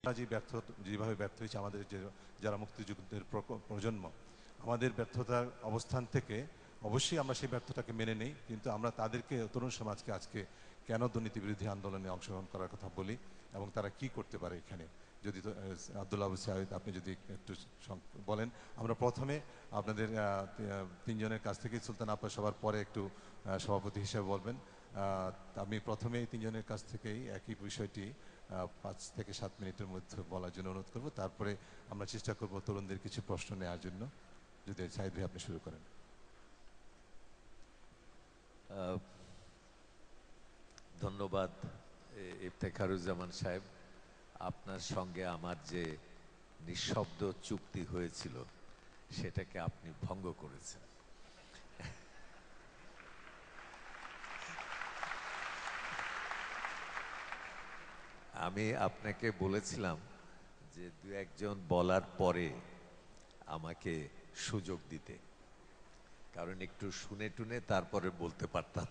যেভাবে ব্যর্থ হয়েছে আমাদের যারা মুক্তিযুদ্ধের প্রজন্ম, আমাদের ব্যর্থতার অবস্থান থেকে অবশ্যই আমরা সেই ব্যর্থতাকে মেনে নেই, কিন্তু আমরা তাদেরকে, তরুণ সমাজকে আজকে কেন দুর্নীতি বিরোধী আন্দোলনে অংশগ্রহণ করার কথা বলি এবং তারা কি করতে পারে এখানে। যদি আব্দুল আবু সাঈদ আপনি যদি একটু বলেন। আমরা প্রথমে আপনাদের তিনজনের কাছ থেকে, সুলতান আপা সবার পরে একটু সভাপতি হিসেবে বলবেন। আমি প্রথমে এই তিনজনের কাছ থেকেই একই বিষয়টি 5 থেকে 7 মিনিটের মধ্যে বলার জন্য অনুরোধ করব। তারপরে আমরা চেষ্টা করব তরুণদের কিছু প্রশ্ন নেওয়ার জন্য। যদি সাঈদ ভাই আপনি শুরু করেন। ধন্যবাদ ইফতেখারুজ্জামান সাহেব। আপনার সঙ্গে আমার যে নিঃশব্দ চুক্তি হয়েছিল সেটাকে আপনি ভঙ্গ করেছেন। আমি আপনাকে বলেছিলাম যে দু একজন বলার পরে আমাকে সুযোগ দিতে, কারণ একটু শুনে টুনে তারপরে বলতে পারতাম।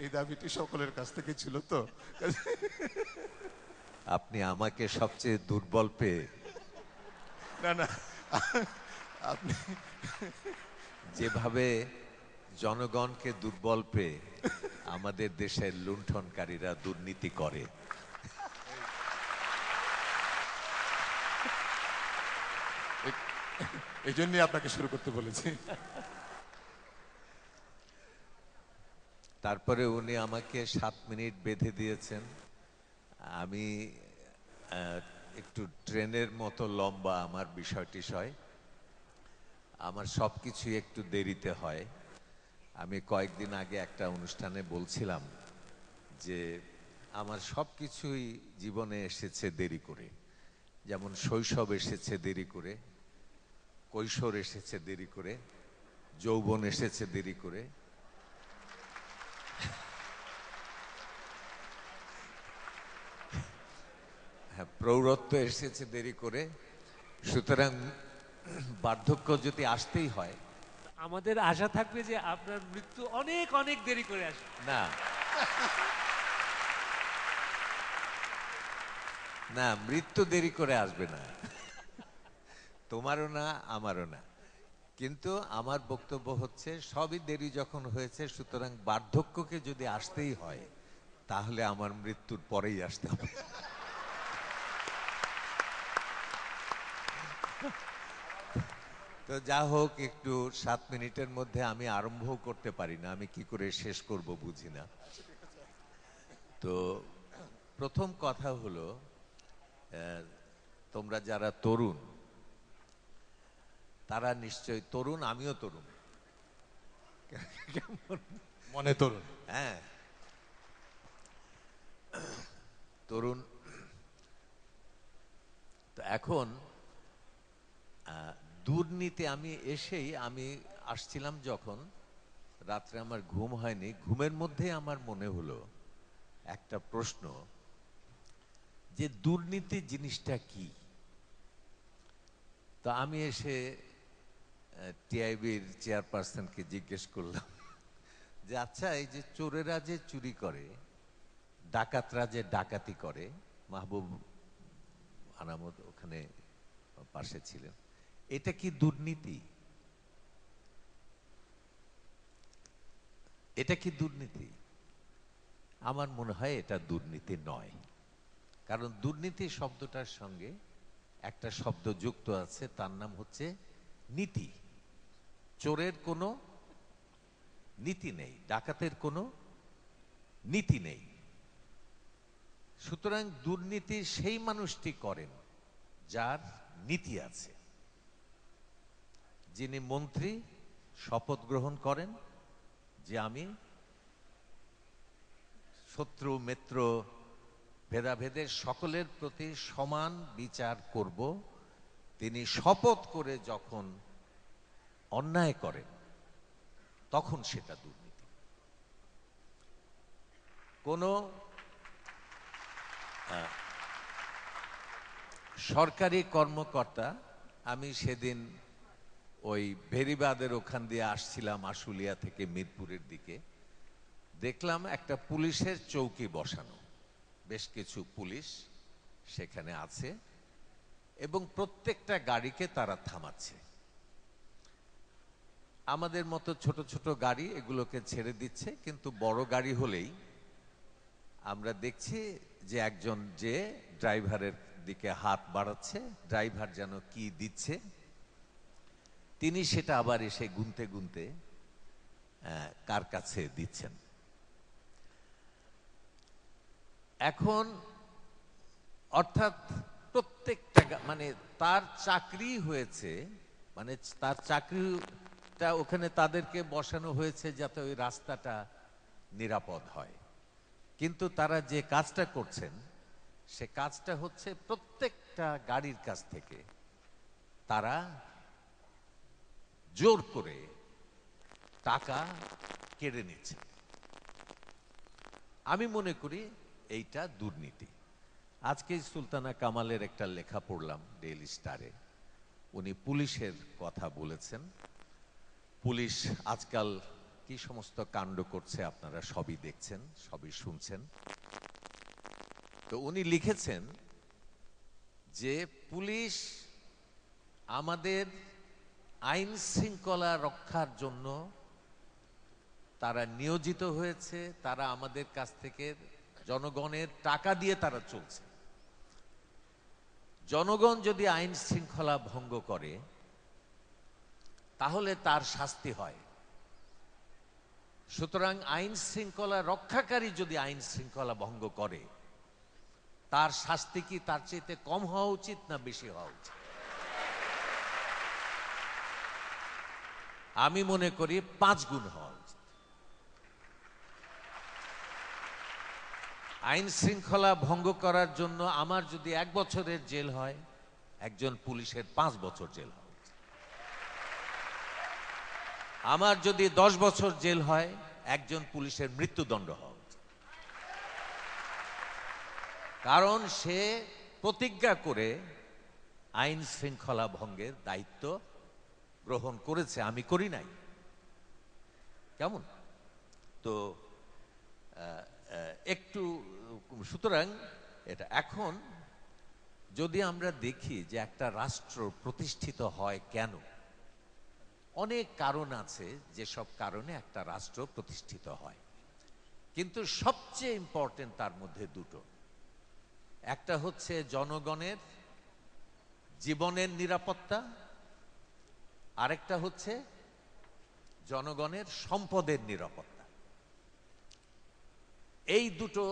এই দাবিটি সকলের কাছ থেকে ছিল তো। আপনি আমাকে সবচেয়ে দুর্বল পেয়ে, না না, আপনি যেভাবে জনগণকে দুর্বল পেয়ে আমাদের দেশের লুণ্ঠনকারীরা দুর্নীতি করে, এই জন্যই আপনাকে শুরু করতে বলেছি। তারপরে উনি আমাকে 7 মিনিট বেঁধে দিয়েছেন। আমি একটু ট্রেনের মতো লম্বা আমার বিষয়টি সয়, আমার সব কিছুই একটু দেরিতে হয়। আমি কয়েকদিন আগে একটা অনুষ্ঠানে বলছিলাম যে আমার সব কিছুই জীবনে এসেছে দেরি করে। যেমন শৈশব এসেছে দেরি করে, কৈশোর এসেছে দেরি করে, যৌবন এসেছে দেরি করে, হ্যাঁ, প্রৌঢ়ত্ব এসেছে দেরি করে। সুতরাং বার্ধক্য যদি আসতেই হয়, আমাদের আশা থাকবে যে আপনার মৃত্যু অনেক অনেক দেরি করে আসবে। না না, মৃত্যু দেরি করে আসবে না, তোমারও না আমারও না। কিন্তু আমার বক্তব্য হচ্ছে সবই দেরি যখন হয়েছে, সুতরাং বার্ধক্যকে যদি আসতেই হয় তাহলে আমার মৃত্যুর পরেই আসতে হবে। তো যা হোক, একটু 7 মিনিটের মধ্যে আমি আরম্ভ করতে পারি না, আমি কি করে শেষ করব বুঝি না। তো প্রথম কথা হলো, তোমরা যারা তরুণ, তারা নিশ্চয়ই তরুণ, আমিও তরুণ, মনে তরুণ। হ্যাঁ তরুণ। তো এখন দুর্নীতি, আমি আসছিলাম যখন, রাত্রে আমার ঘুম হয়নি, ঘুমের মধ্যে আমার মনে হলো একটা প্রশ্ন, যে দুর্নীতি জিনিসটা কি। তো আমি এসে টিআইবির চেয়ারপারসনকে জিজ্ঞেস করলাম যে আচ্ছা, এই যে চোরেরা যে চুরি করে, ডাকাতরা যে ডাকাতি করে, মাহবুব আনামত ওখানে পাশে ছিলেন, এটা কি দুর্নীতি? এটা কি দুর্নীতি? আমার মনে হয় এটা দুর্নীতি নয়। কারণ দুর্নীতি শব্দটার সঙ্গে একটা শব্দ যুক্ত আছে, তার নাম হচ্ছে নীতি। চোরের কোনো নীতি নেই, ডাকাতের কোনো নীতি নেই। সুতরাং দুর্নীতি সেই মানুষটি করেন যার নীতি আছে। যিনি মন্ত্রী শপথ গ্রহণ করেন যে আমি শত্রু মিত্র ভেদাভেদের সকলের প্রতি সমান বিচার করব, তিনি শপথ করে যখন অন্যায় করেন তখন সেটা দুর্নীতি। কোন সরকারি কর্মকর্তা, আমি সেদিন ওই ভেরিবাদের ওখান দিয়ে আসছিলাম আশুলিয়া থেকে মিরপুরের দিকে, দেখলাম একটা পুলিশের চৌকি বসানো। বেশ কিছু পুলিশ সেখানে আছে এবং প্রত্যেকটা গাড়িকে তারা থামাচ্ছে। আমাদের মতো ছোট ছোট গাড়ি এগুলোকে ছেড়ে দিচ্ছে, কিন্তু বড় গাড়ি হলেই আমরা দেখছি যে একজন যে ড্রাইভারের দিকে হাত বাড়াচ্ছে, ড্রাইভার যেন কি দিচ্ছে, তিনি সেটা আবার এসে গুনতে গুনতে কার কাছে দিচ্ছেন। এখন অর্থাৎ প্রত্যেকটা মানে তার চাকরি হয়েছে, মানে তার চাকরিটা ওখানে তাদেরকে বসানো হয়েছে যাতে ওই রাস্তাটা নিরাপদ হয়, কিন্তু তারা যে কাজটা করছেন সে কাজটা হচ্ছে প্রত্যেকটা গাড়ির কাছ থেকে তারা জোর করে টাকা কেড়ে নিচ্ছে। আমি মনে করি এইটা দুর্নীতি। আজকে সুলতানা কামালের একটা লেখা পড়লাম ডেইলি স্টারে, উনি পুলিশের কথা বলেছেন। পুলিশ আজকাল কি সমস্ত কাণ্ড করছে আপনারা সবই দেখছেন, সবই শুনছেন। তো উনি লিখেছেন যে পুলিশ আমাদের আইন শৃঙ্খলা রক্ষার জন্য তারা নিয়োজিত হয়েছে, তারা আমাদের কাছ থেকে জনগণের টাকা দিয়ে তারা চলছে। জনগণ যদি আইন শৃঙ্খলা ভঙ্গ করে তাহলে তার শাস্তি হয়। সুতরাং আইন শৃঙ্খলা রক্ষাকারী যদি আইন শৃঙ্খলা ভঙ্গ করে তার শাস্তি কি তার চাইতে কম হওয়া উচিত না বেশি হওয়া উচিত? আমি মনে করি 5 গুণ হওয়া উচিত। আইন শৃঙ্খলা ভঙ্গ করার জন্য আমার যদি 1 বছরের জেল হয়, একজন পুলিশের 5 বছর জেল হওয়া উচিত। আমার যদি 10 বছর জেল হয়, একজন পুলিশের মৃত্যুদণ্ড হওয়া উচিত। কারণ সে প্রতিজ্ঞা করে আইন শৃঙ্খলা ভঙ্গের দায়িত্ব গ্রহণ করেছে, আমি করি নাই। কেমন? তো একটু সুতরাং এটা এখন যদি আমরা দেখি যে একটা রাষ্ট্র প্রতিষ্ঠিত হয় কেন, অনেক কারণ আছে যেসব কারণে একটা রাষ্ট্র প্রতিষ্ঠিত হয়, কিন্তু সবচেয়ে ইম্পর্টেন্ট তার মধ্যে দুটো। একটা হচ্ছে জনগণের জীবনের নিরাপত্তা, আরেকটা হচ্ছে জনগণের সম্পদের নিরাপত্তা। এই দুটো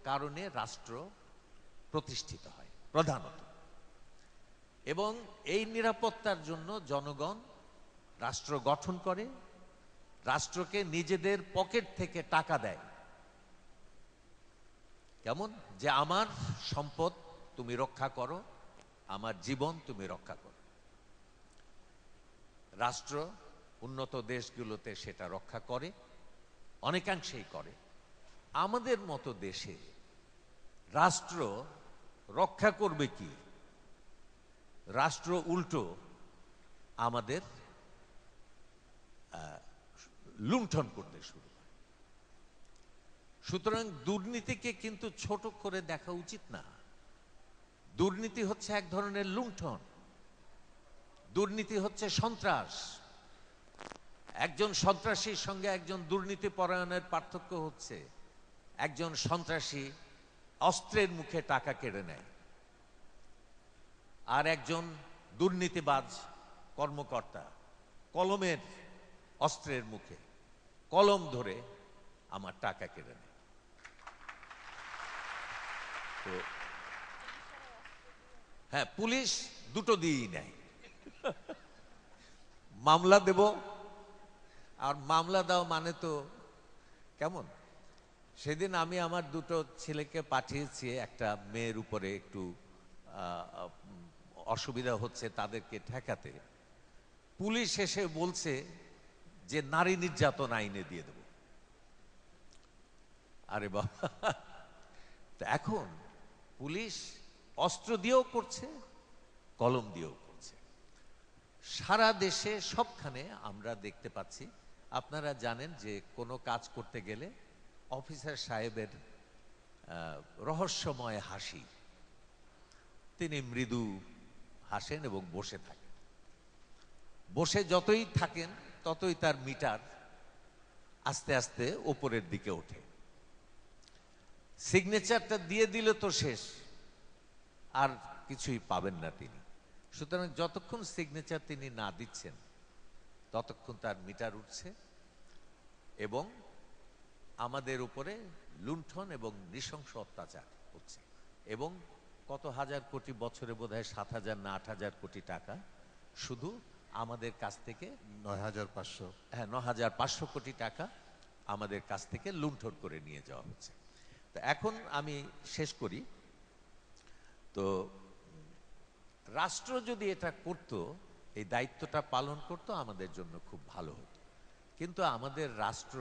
কারণে রাষ্ট্র প্রতিষ্ঠিত হয় প্রধানত, এবং এই নিরাপত্তার জন্য জনগণ রাষ্ট্র গঠন করে, রাষ্ট্রকে নিজেদের পকেট থেকে টাকা দেয়। কেমন? যে আমার সম্পদ তুমি রক্ষা করো, আমার জীবন তুমি রক্ষা করো। রাষ্ট্র উন্নত দেশগুলোতে সেটা রক্ষা করে, অনেকাংশেই করে। আমাদের মতো দেশে রাষ্ট্র রক্ষা করবে কি? রাষ্ট্র উল্টো আমাদের লুণ্ঠন করতে শুরু করে। সুতরাং দুর্নীতিকে কিন্তু ছোট করে দেখা উচিত না। দুর্নীতি হচ্ছে এক ধরনের লুণ্ঠন, দুর্নীতি হচ্ছে সন্ত্রাস। একজন সন্ত্রাসীর সঙ্গে একজন দুর্নীতি পরায়ণের পার্থক্য হচ্ছে একজন সন্ত্রাসী অস্ত্রের মুখে টাকা কেড়ে নেয়, আর একজন দুর্নীতিবাজ কর্মকর্তা কলমের অস্ত্রের মুখে কলম ধরে আমার টাকা কেড়ে নেয়। তো হ্যাঁ, পুলিশ দুটো দিয়েই নেয়। মামলা দেব, আর মামলা দাও মানে তো কেমন? সেদিন আমি আমার দুটো ছেলেকে পাঠিয়েছি একটা মেয়ের উপরে একটু অসুবিধা হচ্ছে তাদেরকে ঠেকাতে। পুলিশ এসে বলছে যে নারী নির্যাতন আইনে দিয়ে দেব। আরে বাবা, এখন পুলিশ অস্ত্র দিয়েও করছে, কলম দিয়েও করছে। সারা দেশে সবখানে আমরা দেখতে পাচ্ছি। আপনারা জানেন যে কোনো কাজ করতে গেলে অফিসার সাহেবের রহস্যময় হাসি। তিনি মৃদু হাসেন এবং বসে থাকেন। বসে যতই থাকেন ততই তার মিটার আস্তে আস্তে ওপরের দিকে ওঠে। সিগনেচারটা দিয়ে দিলে তো শেষ, আর কিছুই পাবেন না তিনি। সুতরাং যতক্ষণ সিগনেচার তিনি না দিচ্ছেন ততক্ষণ তার মিটার উঠছে এবং আমাদের উপরে লুণ্ঠন এবং নৃশংস অত্যাচার হচ্ছে। এবং কত হাজার কোটি, বছরে বোধহয় 7,000 না 8,000 কোটি টাকা শুধু আমাদের কাছ থেকে, 9,500। হ্যাঁ, 9,500 কোটি টাকা আমাদের কাছ থেকে লুণ্ঠন করে নিয়ে যাওয়া হচ্ছে। তো এখন আমি শেষ করি। তো রাষ্ট্র যদি এটা করত, এই দায়িত্বটা পালন করত, আমাদের জন্য খুব ভালো হতো। কিন্তু আমাদের রাষ্ট্র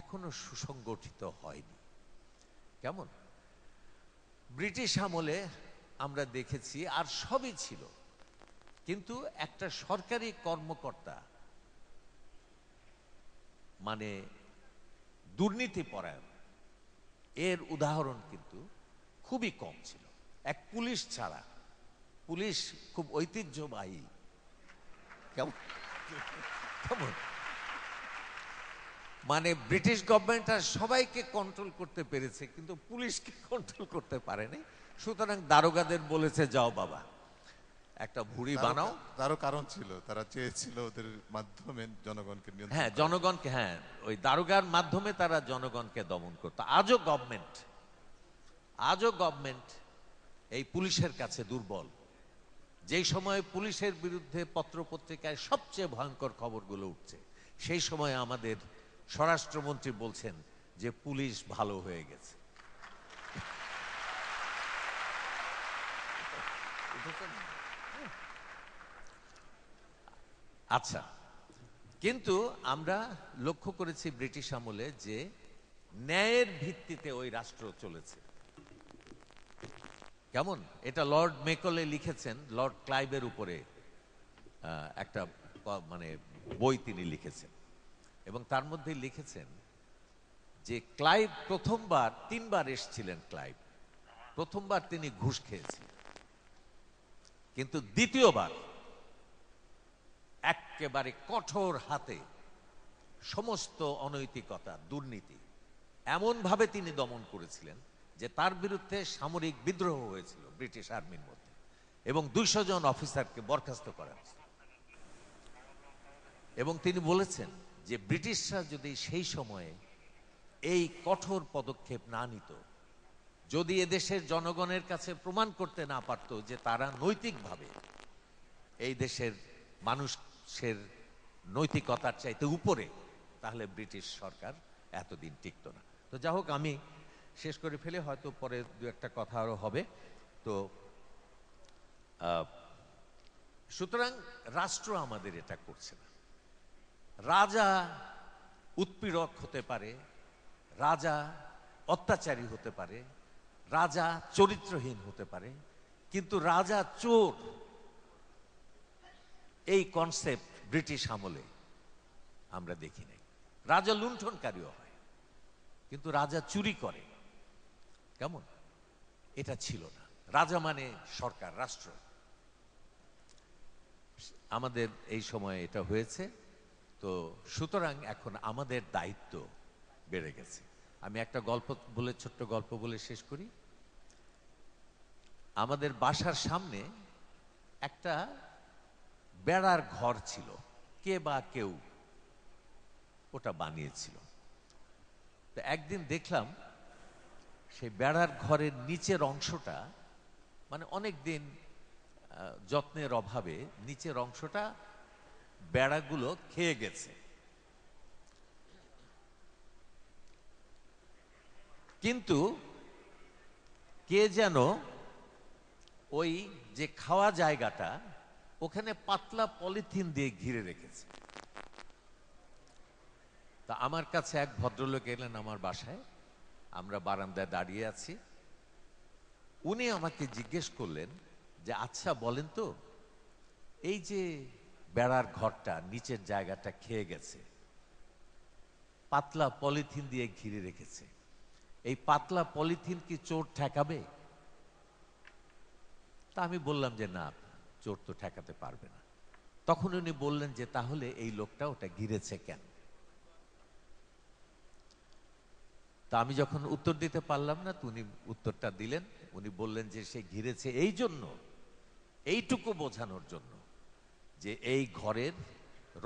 এখনো সুসংগঠিত হয়নি। কেমন? ব্রিটিশ আমলে আমরা দেখেছি, আর সবই ছিল, কিন্তু একটা সরকারি কর্মকর্তা মানে দুর্নীতিপরায়ণ, এর উদাহরণ কিন্তু খুবই কম ছিল। এক পুলিশ ছাড়া, পুলিশ খুব ঐতিহ্যবাহী। কেমন কেমন মানে ব্রিটিশ গভর্নমেন্ট আর সবাইকে কন্ট্রোল করতে পেরেছে, কিন্তু পুলিশকে কন্ট্রোল করতে পারেনি। সুতরাং দারোগাদের বলেছে, যাও বাবা একটা ভুঁড়ি বানাও। তারও কারণ ছিল, তারা চেয়েছিল ওদের মাধ্যমে জনগণকে নিয়ন্ত্রণ হ্যাঁ, করা। জনগণকে, হ্যাঁ, ওই দারোগার মাধ্যমে তারা জনগণকে দমন করতো। আজও গভর্নমেন্ট এই পুলিশের কাছে দুর্বল। যেই সময় পুলিশের বিরুদ্ধে পত্রপত্রিকায় সবচেয়ে ভয়ঙ্কর খবরগুলো উঠছে, সেই সময় আমাদের স্বরাষ্ট্রমন্ত্রী বলছেন যে পুলিশ ভালো হয়ে গেছে। আচ্ছা, কিন্তু আমরা লক্ষ্য করেছি ব্রিটিশ আমলে যে ন্যায়ের ভিত্তিতে ওই রাষ্ট্র চলেছে। কেমন? এটা লর্ড মেকলে লিখেছেন, লর্ড ক্লাইভের উপরে একটা মানে বই তিনি লিখেছেন, এবং তার মধ্যে লিখেছেন যে ক্লাইভ প্রথমবার 3বার এসেছিলেন। ক্লাইভ প্রথমবার তিনি ঘুষ খেয়েছিলেন, কিন্তু দ্বিতীয়বার একেবারে কঠোর হাতে সমস্ত অনৈতিকতা, দুর্নীতি এমন ভাবে তিনি দমন করেছিলেন যে তার বিরুদ্ধে সামরিক বিদ্রোহ হয়েছিল ব্রিটিশ আর্মির মধ্যে, এবং 200 জন অফিসারকে বরখাস্ত করা হয়েছিল। এবং তিনি বলেছেন যে ব্রিটিশরা যদি সেই সময়ে এই কঠোর পদক্ষেপ না নিত, যদি এদেশের জনগণের কাছে প্রমাণ করতে না পারত যে তারা নৈতিকভাবে এই দেশের মানুষের নৈতিকতার চাইতে উপরে, তাহলে ব্রিটিশ সরকার এতদিন টিকত না। তো যা হোক, আমি শেষ করে ফেলে, হয়তো পরে দু একটা কথা আরো হবে। তো সুতরাং রাষ্ট্র আমাদের এটা করছে না। রাজা উৎপীড়ক হতে পারে, রাজা অত্যাচারী হতে পারে, রাজা চরিত্রহীন হতে পারে, কিন্তু রাজা চোর, এই কনসেপ্ট ব্রিটিশ আমলে আমরা দেখি নাই। রাজা লুণ্ঠনকারীও হয়, কিন্তু রাজা চুরি করে, কেমন? এটা ছিল না। রাজা মানে সরকার, রাষ্ট্র। আমাদের এই সময়ে এটা হয়েছে। তো সুতরাং এখন আমাদের দায়িত্ব বেড়ে গেছে। আমি একটা গল্প বলে, ছোট্ট গল্প বলে শেষ করি। আমাদের বাসার সামনে একটা বেড়ার ঘর ছিল, কে বা কেউ ওটা বানিয়েছিল। তো একদিন দেখলাম সেই বেড়ার ঘরের নিচের অংশটা, মানে অনেক দিন যত্নের অভাবে নিচের অংশটা বেড়াগুলো খেয়ে গেছে। কিন্তু কে যেন ওই যে খাওয়া জায়গাটা, ওখানে পাতলা পলিথিন দিয়ে ঘিরে রেখেছে। তা আমার কাছে এক ভদ্রলোক এলেন আমার বাসায়, আমরা বারান্দায় দাঁড়িয়ে আছি। উনি আমাকে জিজ্ঞেস করলেন যে, আচ্ছা বলেন তো, এই যে বেড়ার ঘরটা নিচের জায়গাটা খেয়ে গেছে, পাতলা পলিথিন দিয়ে ঘিরে রেখেছে, এই পাতলা পলিথিন কি চোর ঠেকাবে? তা আমি বললাম যে না, চোর তো ঠেকাতে পারবে না। তখন উনি বললেন যে তাহলে এই লোকটা ওটা ঘিরেছে কেন? তা আমি যখন উত্তর দিতে পারলাম না, তো উনি উত্তরটা দিলেন। উনি বললেন যে সে ঘিরেছে এই জন্য, এইটুকু বোঝানোর জন্য যে এই ঘরের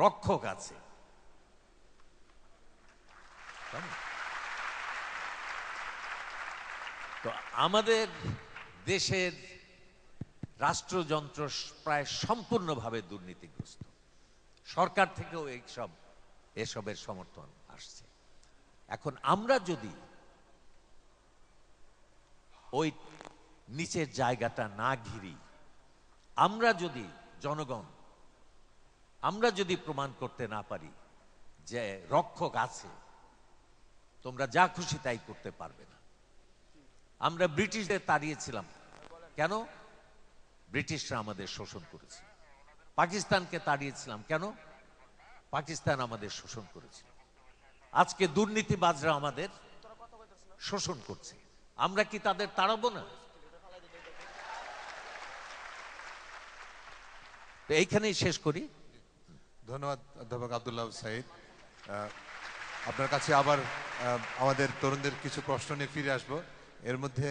রক্ষক আছে। তো আমাদের দেশের রাষ্ট্রযন্ত্র প্রায় সম্পূর্ণভাবে দুর্নীতিগ্রস্ত। সরকার থেকেও এসবের সমর্থন আসছে। এখন আমরা যদি ওই নিচের জায়গাটা না ঘিরি, আমরা যদি জনগণ, আমরা যদি প্রমাণ করতে না পারি যে রক্ষক আছে, তোমরা যা খুশি তাই করতে পারবে না। আমরা ব্রিটিশদের তাড়িয়েছিলাম কেন? ব্রিটিশরা আমাদের শোষণ করেছে। পাকিস্তানকে তাড়িয়েছিলাম কেন? পাকিস্তান আমাদের শোষণ করেছিল। আজকে দুর্নীতিবাজরা আমাদের শোষণ করছে, আমরা কি তাদের তাড়াবো না? তো এইখানেই শেষ করি। ধন্যবাদ অধ্যাপক আব্দুল্লাহ সাইদ। আপনার কাছে আবার আমাদের তরুণদের কিছু প্রশ্ন নিয়ে ফিরে আসবো। এর মধ্যে